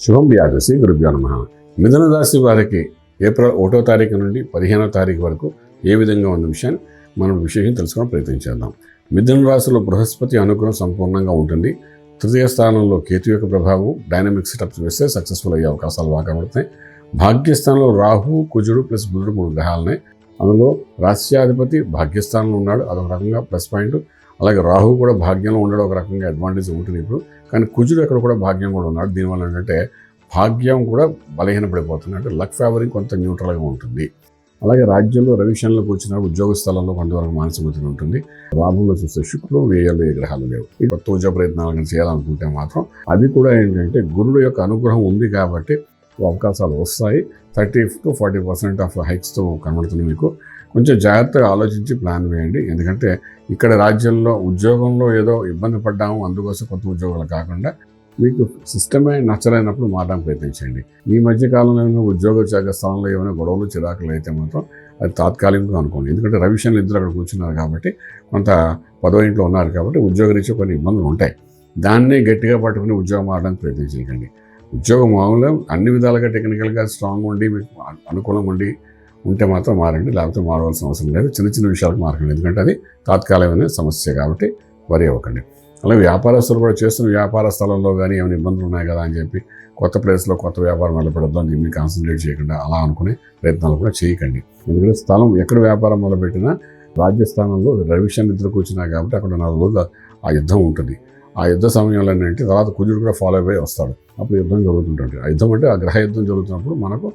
శుభం వ్యాధసి గురుభ్యో నమః. మిథున రాశి వారికి ఏప్రిల్ 1వ తారీఖు నుండి 15వ తారీఖు వరకు ఏ విధంగా ఉన్న విషయాన్ని మనం విశేషం తెలుసుకోవడం ప్రయత్నం చేద్దాం. మిథున రాశిలో బృహస్పతి అనుగ్రహం సంపూర్ణంగా ఉంటుంది. తృతీయ స్థానంలో కేతు యొక్క ప్రభావం డైనమిక్ సెటప్స్ వేస్తే సక్సెస్ఫుల్ అయ్యే అవకాశాలు బాగా కనబడుతున్నాయి. భాగ్యస్థానంలో రాహు, కుజుడు ప్లస్ బుధుడు 3 గ్రహాలనే. అందులో రాష్ట్రాధిపతి భాగ్యస్థానంలో ఉన్నాడు, అదొక రకంగా ప్లస్ పాయింట్. అలాగే రాహు కూడా భాగ్యంలో ఉండడం ఒక రకంగా అడ్వాంటేజ్ ఉంటుంది ఇప్పుడు. కానీ కుజుడు అక్కడ కూడా భాగ్యం కూడా ఉన్నాడు. దీనివల్ల ఏంటంటే భాగ్యం కూడా బలహీనపడిపోతుంది, అంటే లక్ ఫేవరింగ్ కొంత న్యూట్రల్గా ఉంటుంది. అలాగే రాజ్యంలో రవిశనులకు వచ్చిన ఉద్యోగ స్థలంలో కొంతవరకు మానసిక ఒత్తిడి ఉంటుంది. లాభంలో చూస్తే శుక్రుడు, వ్యయాలు ఏ గ్రహాలు లేవు. ఈ కొత్త ఉద్యోగ ప్రయత్నాలను చేయాలనుకుంటే మాత్రం అది కూడా ఏంటంటే గురుడు యొక్క అనుగ్రహం ఉంది కాబట్టి అవకాశాలు వస్తాయి. 30 to 40% ఆఫ్ హైక్స్తో కనబడుతుంది. మీకు కొంచెం జాగ్రత్తగా ఆలోచించి ప్లాన్ వేయండి. ఎందుకంటే ఇక్కడ రాజ్యంలో ఉద్యోగంలో ఏదో ఇబ్బంది పడ్డాము, అందుకోసం కొత్త ఉద్యోగాలు కాకుండా మీకు సిస్టమే నచ్చలేనప్పుడు మారడానికి ప్రయత్నించండి. ఈ మధ్యకాలంలో ఉద్యోగ స్థానంలో ఏమైనా గొడవలు చిరాకులు అయితే మాత్రం అది తాత్కాలికంగా అనుకోండి. ఎందుకంటే రవిశనులు ఇద్దరు అక్కడ కూర్చున్నారు కాబట్టి, కొంత 10వ ఇంట్లో ఉన్నారు కాబట్టి ఉద్యోగరీత్యా కొన్ని ఇబ్బందులు ఉంటాయి. దాన్నే గట్టిగా పట్టుకుని ఉద్యోగం మారడానికి ప్రయత్నించకండి. ఉద్యోగం మామూలుగా అన్ని విధాలుగా టెక్నికల్గా స్ట్రాంగ్ ఉండి మీకు అనుకూలంగా ఉంటే మాత్రం మారండి, లేకపోతే మారవలసిన అవసరం లేదు. చిన్న చిన్న విషయాలకు మారకండి, ఎందుకంటే అది తాత్కాలికమైన సమస్య కాబట్టి వరి అవ్వకండి. అలాగే వ్యాపారస్తులు కూడా చేస్తున్న వ్యాపార స్థలంలో కానీ ఏమైనా ఇబ్బందులు ఉన్నాయి కదా అని చెప్పి కొత్త ప్లేస్లో కొత్త వ్యాపారం మొదలుపెడదాం అని చెప్పి కాన్సన్ట్రేట్ చేయకుండా అలా అనుకునే ప్రయత్నాలు కూడా చేయకండి. ఎందుకంటే స్థలం ఎక్కడ వ్యాపారం మొదలుపెట్టినా రాజ్యస్థానంలో రవిశను నిద్ర కూర్చున్నా కాబట్టి అక్కడ 4 రోజులు ఆ యుద్ధం ఉంటుంది. ఆ యుద్ధ సమయంలో ఏంటంటే తర్వాత కుజుడు కూడా ఫాలో అయిపోయి వస్తాడు, అప్పుడు యుద్ధం జరుగుతుంటుంది. ఆ యుద్ధం అంటే ఆ గ్రహ యుద్ధం జరుగుతున్నప్పుడు మనకు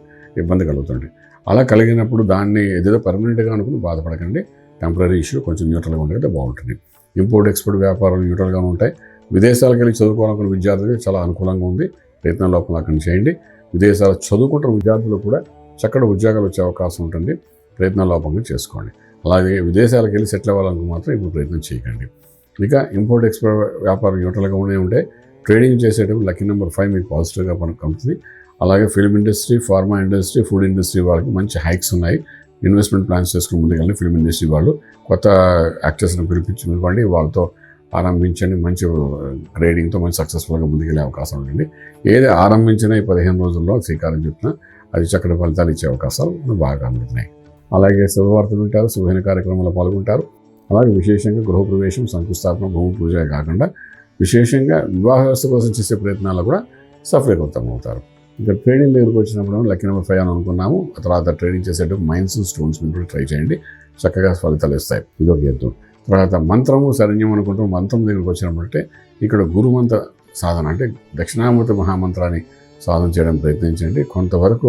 ఇబ్బంది కలుగుతుంది. అలా కలిగినప్పుడు దాన్ని ఏదో పర్మనెంట్గా అనుకుని బాధపడకండి. టెంపరీ ఇష్యూ కొంచెం న్యూట్రల్గా ఉంటే బాగుంటుంది. ఇంపోర్ట్ ఎక్స్పోర్ట్ వ్యాపారాలు న్యూట్రల్గా ఉంటాయి. విదేశాలకు వెళ్ళి చదువుకోవాలనుకున్న విద్యార్థులకు చాలా అనుకూలంగా ఉంది. ప్రయత్నం లోపల అక్కడ చేయండి. విదేశాలు చదువుకుంటున్న విద్యార్థులు కూడా చక్కటి ఉద్యోగాలు వచ్చే అవకాశం ఉంటుంది. ప్రయత్నం లోపంగా చేసుకోండి. అలాగే విదేశాలకు వెళ్ళి సెటిల్ అవ్వాలనుకుని మాత్రం ఇప్పుడు ప్రయత్నం చేయకండి. ఇక ఇంపోర్ట్ ఎక్స్పోర్ట్ వ్యాపారం న్యూట్రల్గా ఉంటే ట్రేడింగ్ చేసేటప్పుడు లక్కీ నెంబర్ 5 మీకు పాజిటివ్గా కలుగుతుంది. అలాగే film industry, pharma industry, food industry వాళ్ళకి మంచి హైక్స్ ఉన్నాయి. ఇన్వెస్ట్మెంట్ ప్లాన్స్ చేసుకుని ముందుకెళ్ళి ఫిల్మ్ ఇండస్ట్రీ వాళ్ళు కొత్త యాక్టర్స్ని పిలిపించుకోండి, వాళ్ళతో ఆరంభించండి. మంచి గ్రేడింగ్తో మంచి సక్సెస్ఫుల్గా ముందుకెళ్ళే అవకాశం ఉంటుంది. ఏది ఆరంభించినా ఈ 15 రోజుల్లో శ్రీకారం చెప్తున్నా అది చక్కటి ఫలితాలు ఇచ్చే అవకాశాలు బాగా అందుతున్నాయి. అలాగే శుభవార్తలు వింటారు, శుభైన కార్యక్రమంలో పాల్గొంటారు. అలాగే విశేషంగా గృహప్రవేశం, శంకుస్థాపన, భూమి పూజ కాకుండా విశేషంగా వివాహ వ్యవస్థ కోసం చేసే ప్రయత్నాలు కూడా సఫలీకృతం అవుతారు. ఇంకా ట్రేడింగ్ దగ్గరకు వచ్చినప్పుడు లక్కీ నెంబర్ 5 అని అనుకున్నాము. ఆ తర్వాత ట్రేడింగ్ చేసేటప్పుడు మైన్స్, స్టోన్స్ మీద కూడా ట్రై చేయండి, చక్కగా ఫలితాలు ఇస్తాయి. ఇదొక ఎత్తు. తర్వాత మంత్రము, శరణ్యం అనుకుంటూ మంత్రం దగ్గరకు వచ్చినప్పుడంటే ఇక్కడ గురుమంత్ర సాధన అంటే దక్షిణామూర్తి మహామంత్రాన్ని సాధన చేయడం ప్రయత్నించండి. కొంతవరకు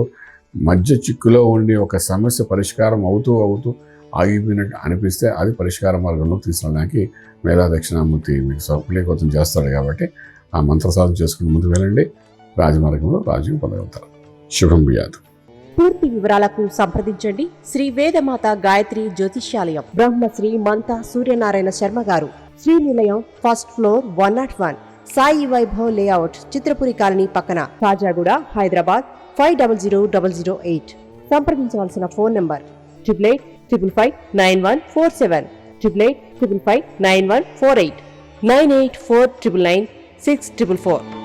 మధ్య చిక్కులో ఉండి ఒక సమస్య పరిష్కారం అవుతూ ఆగిపోయినట్టు అనిపిస్తే అది పరిష్కార మార్గంలో తీసుకెళ్ళడానికి మేధా దక్షిణామూర్తి మీకు సఫలీకృతం చేస్తాడు కాబట్టి ఆ మంత్ర సాధన చేసుకుని ముందుకు వెళ్ళండి. రాజమార్గంలో రాజ్యం పొందగలుగుతారు. శుభం వ్యాధు. పూర్తి వివరాలకు సంప్రదించండి శ్రీ వేదమాత గాయత్రి జ్యోతిష్యాలయం, బ్రహ్మశ్రీ మంతా సూర్యనారాయణ శర్మ గారు, Srinilayam, first floor, 101, Sai Vaibhav layout, Chitrapuri colony పక్కన, కాజాగూడ, హైదరాబాద్ 500008. సంప్రదించవలసిన ఫోన్ నంబర్ 8855559147, 8855559148, 98499644.